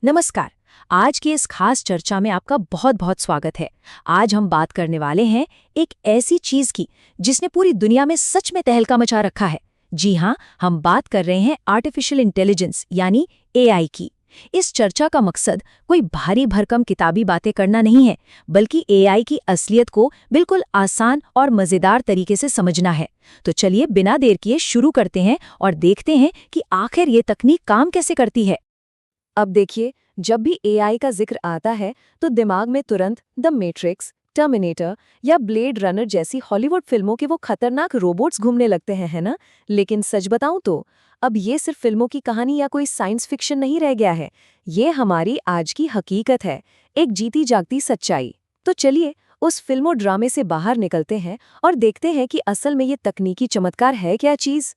नमस्कार। आज की इस खास चर्चा में आपका बहुत बहुत स्वागत है। आज हम बात करने वाले हैं एक ऐसी चीज की जिसने पूरी दुनिया में सच में तहलका मचा रखा है। जी हाँ, हम बात कर रहे हैं आर्टिफिशियल इंटेलिजेंस यानी एआई की। इस चर्चा का मकसद कोई भारी भरकम किताबी बातें करना नहीं है, बल्कि एआई की असलियत को बिल्कुल आसान और मजेदार तरीके से समझना है। तो चलिए बिना देर किए शुरू करते हैं और देखते हैं कि आखिर ये तकनीक काम कैसे करती है। अब देखिए, जब भी एआई का जिक्र आता है तो दिमाग में तुरंत द मैट्रिक्स, टर्मिनेटर या ब्लेड रनर जैसी हॉलीवुड फिल्मों के वो खतरनाक रोबोट्स घूमने लगते हैं, है ना? लेकिन सच बताऊं तो अब ये सिर्फ फिल्मों की कहानी या कोई साइंस फिक्शन नहीं रह गया है। ये हमारी आज की हकीकत है, एक जीती जागती सच्चाई। तो चलिए उस फिल्मों ड्रामे से बाहर निकलते हैं और देखते हैं कि असल में ये तकनीकी चमत्कार है क्या चीज़।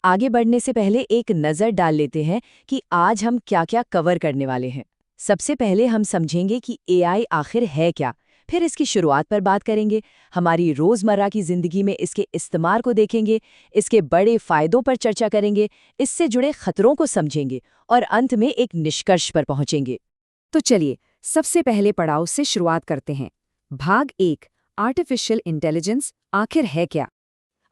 आगे बढ़ने से पहले एक नज़र डाल लेते हैं कि आज हम क्या-क्या कवर करने वाले हैं। सबसे पहले हम समझेंगे कि एआई आखिर है क्या, फिर इसकी शुरुआत पर बात करेंगे, हमारी रोज़मर्रा की ज़िंदगी में इसके इस्तेमाल को देखेंगे, इसके बड़े फ़ायदों पर चर्चा करेंगे, इससे जुड़े खतरों को समझेंगे और अंत में एक निष्कर्ष पर पहुंचेंगे। तो चलिए सबसे पहले पड़ाव से शुरुआत करते हैं। भाग 1, आर्टिफिशियल इंटेलिजेंस आखिर है क्या?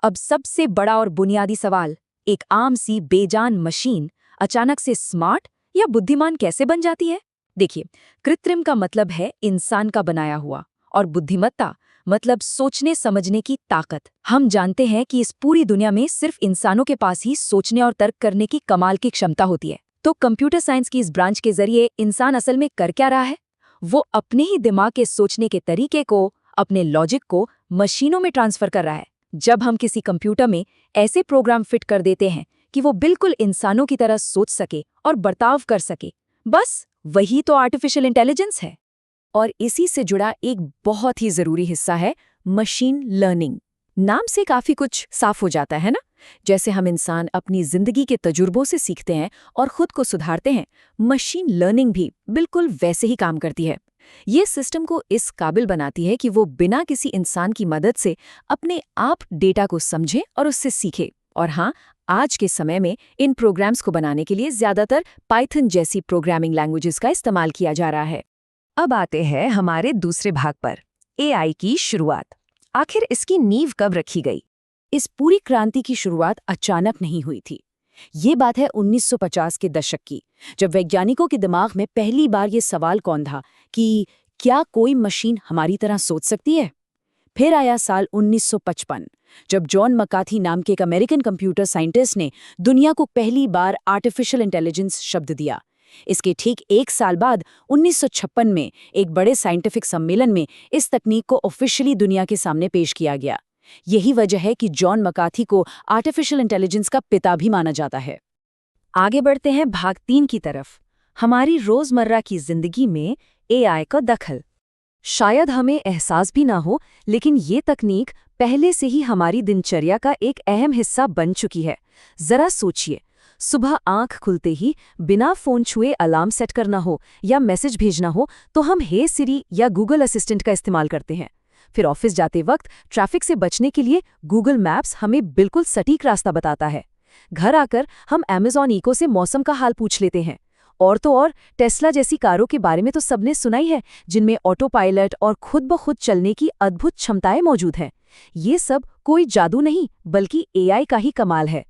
अब सबसे बड़ा और बुनियादी सवाल, एक आम सी बेजान मशीन अचानक से स्मार्ट या बुद्धिमान कैसे बन जाती है? देखिए, कृत्रिम का मतलब है इंसान का बनाया हुआ और बुद्धिमत्ता मतलब सोचने समझने की ताकत। हम जानते हैं कि इस पूरी दुनिया में सिर्फ इंसानों के पास ही सोचने और तर्क करने की कमाल की क्षमता होती है। तो कंप्यूटर साइंस की इस ब्रांच के जरिए इंसान असल में कर क्या रहा है? वो अपने ही दिमाग के सोचने के तरीके को, अपने लॉजिक को मशीनों में ट्रांसफर कर रहा है। जब हम किसी कंप्यूटर में ऐसे प्रोग्राम फिट कर देते हैं कि वो बिल्कुल इंसानों की तरह सोच सके और बर्ताव कर सके, बस वही तो आर्टिफिशियल इंटेलिजेंस है। और इसी से जुड़ा एक बहुत ही जरूरी हिस्सा है मशीन लर्निंग। नाम से काफी कुछ साफ हो जाता है ना? जैसे हम इंसान अपनी जिंदगी के तजुर्बों से सीखते हैं और खुद को सुधारते हैं, मशीन लर्निंग भी बिल्कुल वैसे ही काम करती है। ये सिस्टम को इस काबिल बनाती है कि वो बिना किसी इंसान की मदद से अपने आप डेटा को समझे और उससे सीखे। और हाँ, आज के समय में इन प्रोग्राम्स को बनाने के लिए ज्यादातर पाइथन जैसी प्रोग्रामिंग लैंग्वेजेस का इस्तेमाल किया जा रहा है। अब आते हैं हमारे दूसरे भाग पर, एआई की शुरुआत। आखिर इसकी नींव कब रखी गई? इस पूरी क्रांति की शुरुआत अचानक नहीं हुई थी। ये बात है 1950 के दशक की, जब वैज्ञानिकों के दिमाग में पहली बार ये सवाल कौन था कि क्या कोई मशीन हमारी तरह सोच सकती है। फिर आया साल 1955, जब जॉन मकार्थी नाम के एक अमेरिकन कंप्यूटर साइंटिस्ट ने दुनिया को पहली बार आर्टिफिशियल इंटेलिजेंस शब्द दिया। इसके ठीक एक साल बाद 1956 में एक बड़े साइंटिफिक सम्मेलन में इस तकनीक को ऑफिशियली दुनिया के सामने पेश किया गया। यही वजह है कि जॉन मकार्थी को आर्टिफिशियल इंटेलिजेंस का पिता भी माना जाता है। आगे बढ़ते हैं भाग 3 की तरफ, हमारी रोजमर्रा की जिंदगी में एआई का दखल। शायद हमें एहसास भी ना हो, लेकिन ये तकनीक पहले से ही हमारी दिनचर्या का एक अहम हिस्सा बन चुकी है। जरा सोचिए, सुबह आंख खुलते ही बिना फोन छुए अलार्म सेट करना हो या मैसेज भेजना हो तो हम हे सिरी या गूगल असिस्टेंट का इस्तेमाल करते हैं। फिर ऑफिस जाते वक्त ट्रैफिक से बचने के लिए गूगल मैप्स हमें बिल्कुल सटीक रास्ता बताता है। घर आकर हम अमेज़न इको से मौसम का हाल पूछ लेते हैं। और तो और टेस्ला जैसी कारों के बारे में तो सबने सुना ही है, जिनमें ऑटो पायलट और खुद ब खुद चलने की अद्भुत क्षमताएं मौजूद हैं। ये सब कोई जादू नहीं, बल्कि एआई का ही कमाल है।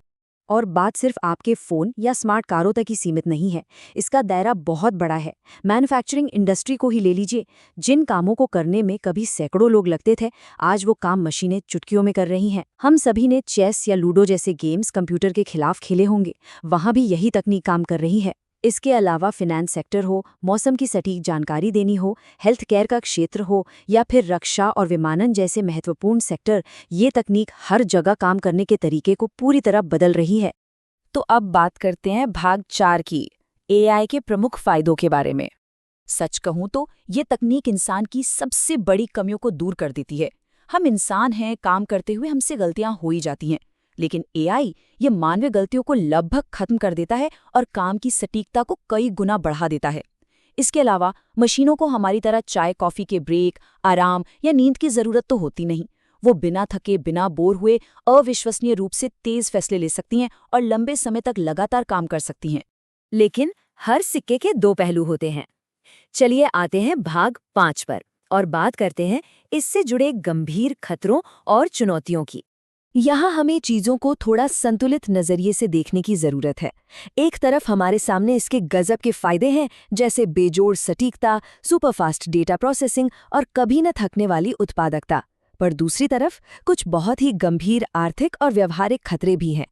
और बात सिर्फ आपके फ़ोन या स्मार्ट कारों तक ही सीमित नहीं है, इसका दायरा बहुत बड़ा है। मैन्युफैक्चरिंग इंडस्ट्री को ही ले लीजिए। जिन कामों को करने में कभी सैकड़ों लोग लगते थे, आज वो काम मशीनें चुटकियों में कर रही हैं। हम सभी ने चेस या लूडो जैसे गेम्स कंप्यूटर के खिलाफ खेले होंगे, वहाँ भी यही तकनीक काम कर रही है। इसके अलावा फिनेंस सेक्टर हो, मौसम की सटीक जानकारी देनी हो, हेल्थ केयर का क्षेत्र हो या फिर रक्षा और विमानन जैसे महत्वपूर्ण सेक्टर, ये तकनीक हर जगह काम करने के तरीके को पूरी तरह बदल रही है। तो अब बात करते हैं भाग 4 की, एआई के प्रमुख फायदों के बारे में। सच कहूं तो ये तकनीक इंसान की सबसे बड़ी कमियों को दूर कर देती है। हम इंसान हैं, काम करते हुए हमसे गलतियां हो ही जाती हैं, लेकिन एआई ये मानवीय गलतियों को लगभग खत्म कर देता है और काम की सटीकता को कई गुना बढ़ा देता है। इसके अलावा मशीनों को हमारी तरह चाय कॉफी के ब्रेक, आराम या नींद की जरूरत तो होती नहीं। वो बिना थके, बिना बोर हुए अविश्वसनीय रूप से तेज फैसले ले सकती हैं और लंबे समय तक लगातार काम कर सकती हैं। लेकिन हर सिक्के के दो पहलू होते हैं। चलिए आते हैं भाग 5 पर और बात करते हैं इससे जुड़े गंभीर खतरों और चुनौतियों की। यहाँ हमें चीजों को थोड़ा संतुलित नजरिए से देखने की जरूरत है। एक तरफ हमारे सामने इसके गजब के फायदे हैं, जैसे बेजोड़ सटीकता, सुपरफास्ट डेटा प्रोसेसिंग और कभी न थकने वाली उत्पादकता। पर दूसरी तरफ कुछ बहुत ही गंभीर आर्थिक और व्यवहारिक खतरे भी हैं।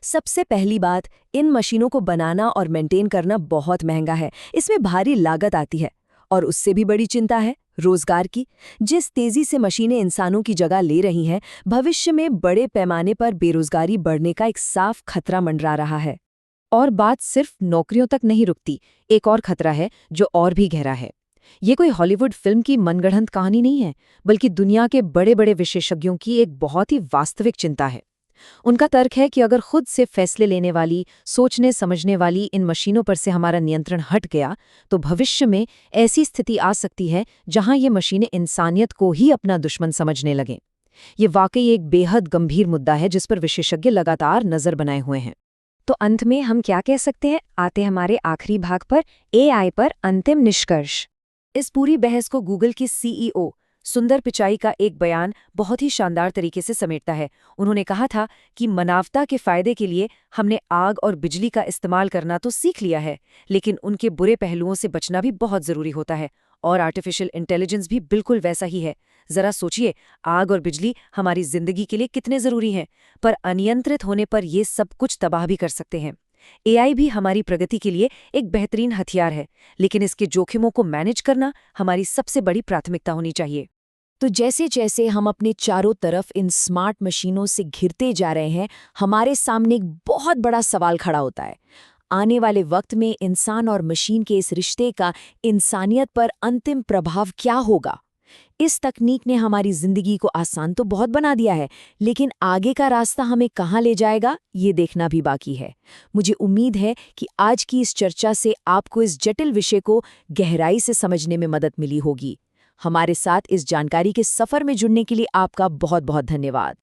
सबसे पहली बात, इन मशीनों को बनाना और मेंटेन करना बहुत महंगा है। इसमें भारी लागत आती है। और उससे भी बड़ी चिंता है रोजगार की। जिस तेजी से मशीनें इंसानों की जगह ले रही हैं, भविष्य में बड़े पैमाने पर बेरोजगारी बढ़ने का एक साफ खतरा मंडरा रहा है। और बात सिर्फ नौकरियों तक नहीं रुकती। एक और खतरा है जो और भी गहरा है। ये कोई हॉलीवुड फिल्म की मनगढ़ंत कहानी नहीं है, बल्कि दुनिया के बड़े बड़े विशेषज्ञों की एक बहुत ही वास्तविक चिंता है। उनका तर्क है कि अगर खुद से फैसले लेने वाली, सोचने समझने वाली इन मशीनों पर से हमारा नियंत्रण हट गया, तो भविष्य में ऐसी स्थिति आ सकती है जहां ये मशीनें इंसानियत को ही अपना दुश्मन समझने लगें। ये वाकई एक बेहद गंभीर मुद्दा है जिस पर विशेषज्ञ लगातार नजर बनाए हुए हैं। तो अंत में हम क्या कह सकते हैं? आते हमारे आखिरी भाग पर, एआई पर अंतिम निष्कर्ष। इस पूरी बहस को गूगल की सीईओ सुंदर पिचाई का एक बयान बहुत ही शानदार तरीके से समेटता है। उन्होंने कहा था कि मानवता के फायदे के लिए हमने आग और बिजली का इस्तेमाल करना तो सीख लिया है, लेकिन उनके बुरे पहलुओं से बचना भी बहुत जरूरी होता है। और आर्टिफिशियल इंटेलिजेंस भी बिल्कुल वैसा ही है। जरा सोचिए, आग और बिजली हमारी जिंदगी के लिए कितने जरूरी हैं, पर अनियंत्रित होने पर ये सब कुछ तबाह भी कर सकते हैं। एआई भी हमारी प्रगति के लिए एक बेहतरीन हथियार है, लेकिन इसके जोखिमों को मैनेज करना हमारी सबसे बड़ी प्राथमिकता होनी चाहिए। तो जैसे जैसे हम अपने चारों तरफ इन स्मार्ट मशीनों से घिरते जा रहे हैं, हमारे सामने एक बहुत बड़ा सवाल खड़ा होता है। आने वाले वक्त में इंसान और मशीन के इस रिश्ते का इंसानियत पर अंतिम प्रभाव क्या होगा? इस तकनीक ने हमारी जिंदगी को आसान तो बहुत बना दिया है, लेकिन आगे का रास्ता हमें कहाँ ले जाएगा, ये देखना भी बाकी है। मुझे उम्मीद है कि आज की इस चर्चा से आपको इस जटिल विषय को गहराई से समझने में मदद मिली होगी। हमारे साथ इस जानकारी के सफर में जुड़ने के लिए आपका बहुत बहुत धन्यवाद।